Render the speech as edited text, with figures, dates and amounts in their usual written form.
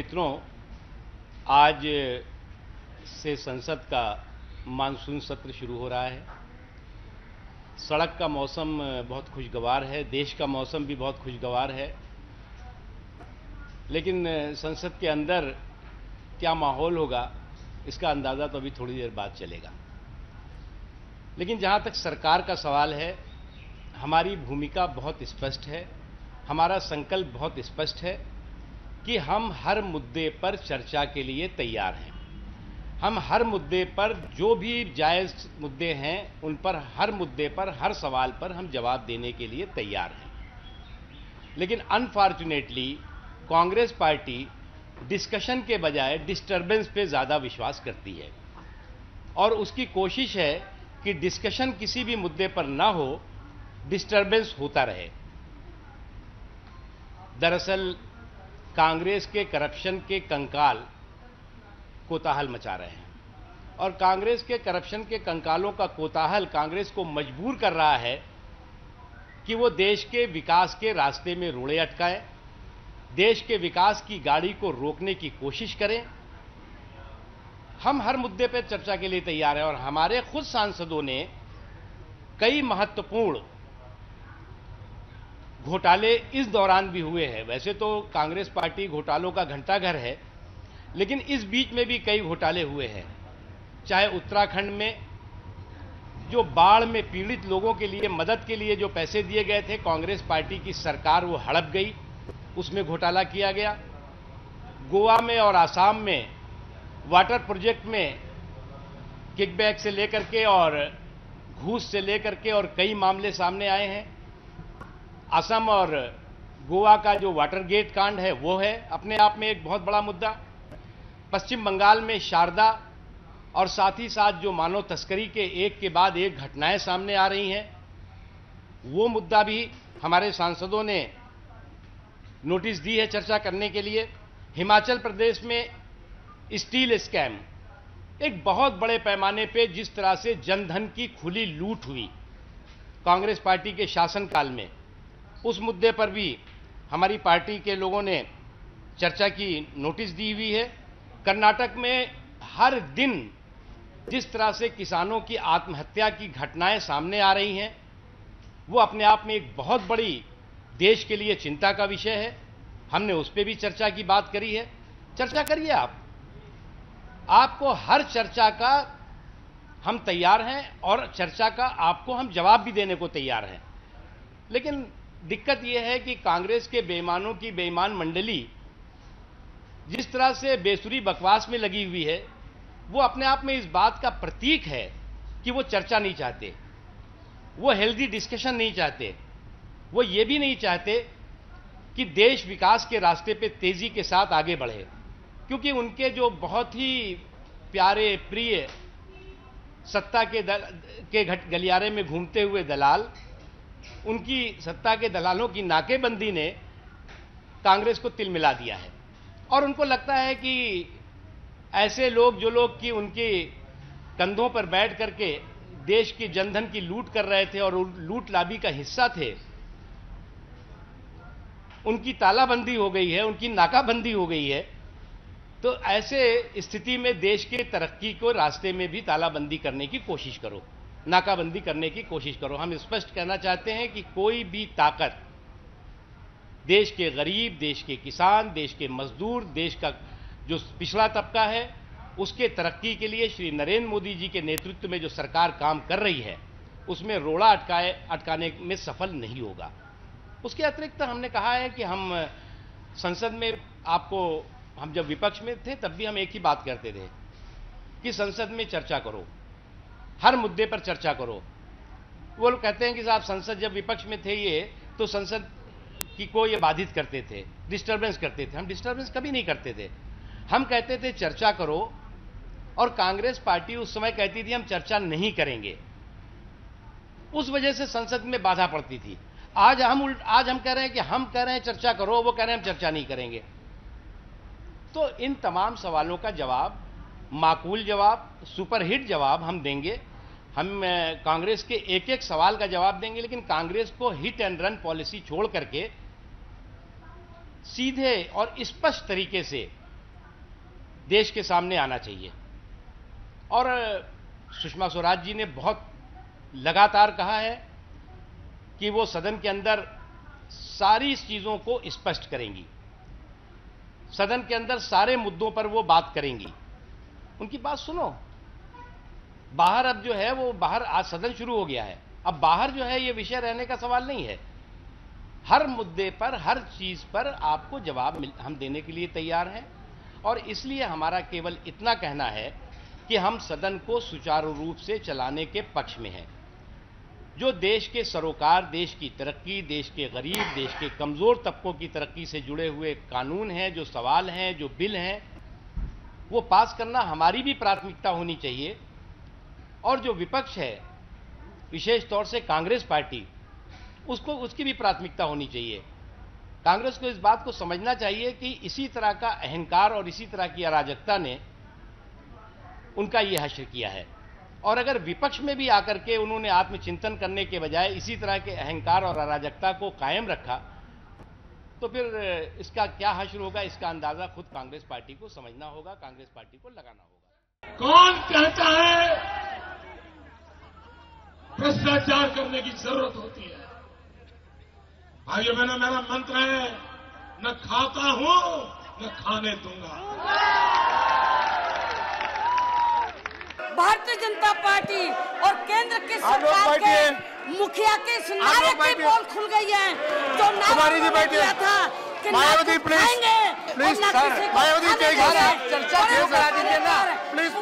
मित्रों, आज से संसद का मानसून सत्र शुरू हो रहा है। सड़क का मौसम बहुत खुशगवार है, देश का मौसम भी बहुत खुशगवार है, लेकिन संसद के अंदर क्या माहौल होगा इसका अंदाज़ा तो अभी थोड़ी देर बाद चलेगा। लेकिन जहाँ तक सरकार का सवाल है, हमारी भूमिका बहुत स्पष्ट है, हमारा संकल्प बहुत स्पष्ट है कि हम हर मुद्दे पर चर्चा के लिए तैयार हैं। हम हर मुद्दे पर, जो भी जायज़ मुद्दे हैं, उन पर, हर मुद्दे पर, हर सवाल पर हम जवाब देने के लिए तैयार हैं। लेकिन अनफॉर्चुनेटली कांग्रेस पार्टी डिस्कशन के बजाय डिस्टर्बेंस पे ज़्यादा विश्वास करती है और उसकी कोशिश है कि डिस्कशन किसी भी मुद्दे पर ना हो, डिस्टर्बेंस होता रहे। दरअसल कांग्रेस के करप्शन के कंकाल कोताहल मचा रहे हैं और कांग्रेस के करप्शन के कंकालों का कोताहल कांग्रेस को मजबूर कर रहा है कि वो देश के विकास के रास्ते में रोड़े अटकाएं, देश के विकास की गाड़ी को रोकने की कोशिश करें। हम हर मुद्दे पर चर्चा के लिए तैयार हैं और हमारे खुद सांसदों ने कई महत्वपूर्ण घोटाले इस दौरान भी हुए हैं। वैसे तो कांग्रेस पार्टी घोटालों का घंटाघर है, लेकिन इस बीच में भी कई घोटाले हुए हैं। चाहे उत्तराखंड में जो बाढ़ में पीड़ित लोगों के लिए मदद के लिए जो पैसे दिए गए थे, कांग्रेस पार्टी की सरकार वो हड़प गई, उसमें घोटाला किया गया। गोवा में और आसाम में वाटर प्रोजेक्ट में किकबैक से लेकर के और घूस से लेकर के और कई मामले सामने आए हैं। असम और गोवा का जो वाटर गेट कांड है वो है अपने आप में एक बहुत बड़ा मुद्दा। पश्चिम बंगाल में शारदा और साथ ही साथ जो मानव तस्करी के एक के बाद एक घटनाएं सामने आ रही हैं, वो मुद्दा भी हमारे सांसदों ने नोटिस दी है चर्चा करने के लिए। हिमाचल प्रदेश में स्टील स्कैम, एक बहुत बड़े पैमाने पे जिस तरह से जनधन की खुली लूट हुई कांग्रेस पार्टी के शासनकाल में, उस मुद्दे पर भी हमारी पार्टी के लोगों ने चर्चा की नोटिस दी हुई है। कर्नाटक में हर दिन जिस तरह से किसानों की आत्महत्या की घटनाएं सामने आ रही हैं, वो अपने आप में एक बहुत बड़ी देश के लिए चिंता का विषय है। हमने उस पर भी चर्चा की बात करी है। चर्चा करिए आपको हर चर्चा का हम तैयार हैं और चर्चा का आपको हम जवाब भी देने को तैयार हैं। लेकिन दिक्कत यह है कि कांग्रेस के बेईमानों की बेईमान मंडली जिस तरह से बेसुरी बकवास में लगी हुई है, वो अपने आप में इस बात का प्रतीक है कि वो चर्चा नहीं चाहते, वो हेल्दी डिस्कशन नहीं चाहते, वो ये भी नहीं चाहते कि देश विकास के रास्ते पे तेजी के साथ आगे बढ़े। क्योंकि उनके जो बहुत ही प्यारे प्रिय सत्ता के गलियारे में घूमते हुए दलाल, उनकी सत्ता के दलालों की नाकेबंदी ने कांग्रेस को तिल मिला दिया है और उनको लगता है कि ऐसे लोग, जो लोग कि उनके कंधों पर बैठ करके देश की जनधन की लूट कर रहे थे और लूट लाबी का हिस्सा थे, उनकी तालाबंदी हो गई है, उनकी नाकाबंदी हो गई है। तो ऐसे स्थिति में देश के तरक्की को रास्ते में भी तालाबंदी करने की कोशिश करो, नाकाबंदी करने की कोशिश करो। हम स्पष्ट कहना चाहते हैं कि कोई भी ताकत देश के गरीब, देश के किसान, देश के मजदूर, देश का जो पिछड़ा तबका है, उसके तरक्की के लिए श्री नरेंद्र मोदी जी के नेतृत्व में जो सरकार काम कर रही है, उसमें रोड़ा अटकाने में सफल नहीं होगा। उसके अतिरिक्त हमने कहा है कि हम संसद में, आपको, हम जब विपक्ष में थे तब भी हम एक ही बात करते थे कि संसद में चर्चा करो, हर मुद्दे पर चर्चा करो। वो लोग कहते हैं कि साहब संसद जब विपक्ष में थे ये, तो संसद की को ये बाधित करते थे, डिस्टर्बेंस करते थे। हम डिस्टर्बेंस कभी नहीं करते थे। हम कहते थे चर्चा करो, और कांग्रेस पार्टी उस समय कहती थी हम चर्चा नहीं करेंगे। उस वजह से संसद में बाधा पड़ती थी। आज हम कह रहे हैं कि हम कह रहे हैं चर्चा करो, वो कह रहे हैं हम चर्चा नहीं करेंगे। तो इन तमाम सवालों का जवाब, माकूल जवाब, सुपरहिट जवाब हम देंगे। हम कांग्रेस के एक एक सवाल का जवाब देंगे, लेकिन कांग्रेस को हिट एंड रन पॉलिसी छोड़ करके सीधे और स्पष्ट तरीके से देश के सामने आना चाहिए। और सुषमा स्वराज जी ने बहुत लगातार कहा है कि वो सदन के अंदर सारी चीजों को स्पष्ट करेंगी, सदन के अंदर सारे मुद्दों पर वो बात करेंगी। उनकी बात सुनो। बाहर अब जो है वो बाहर आज सदन शुरू हो गया है, अब बाहर जो है ये विषय रहने का सवाल नहीं है। हर मुद्दे पर, हर चीज पर आपको जवाब हम देने के लिए तैयार हैं। और इसलिए हमारा केवल इतना कहना है कि हम सदन को सुचारू रूप से चलाने के पक्ष में हैं। जो देश के सरोकार, देश की तरक्की, देश के गरीब, देश के कमजोर तबकों की तरक्की से जुड़े हुए कानून हैं, जो सवाल हैं, जो बिल हैं, वो पास करना हमारी भी प्राथमिकता होनी चाहिए। और जो विपक्ष है, विशेष तौर से कांग्रेस पार्टी, उसकी भी प्राथमिकता होनी चाहिए। कांग्रेस को इस बात को समझना चाहिए कि इसी तरह का अहंकार और इसी तरह की अराजकता ने उनका ये हश्र किया है। और अगर विपक्ष में भी आकर के उन्होंने आत्मचिंतन करने के बजाय इसी तरह के अहंकार और अराजकता को कायम रखा, तो फिर इसका क्या हश्र होगा, इसका अंदाजा खुद कांग्रेस पार्टी को समझना होगा, कांग्रेस पार्टी को लगाना होगा। कौन कहता है भ्रष्टाचार करने की जरूरत होती है? भाइयों बहनों, मेरा मंत्र है, न खाता हूं न खाने दूंगा। भारतीय जनता पार्टी और केंद्र की सरकार के मुखिया के इस नारे की पोल खुल गई है, जो नारा दिया था कि मायावती प्लीज चर्चा शुरू करा दीजिए ना, प्लीज।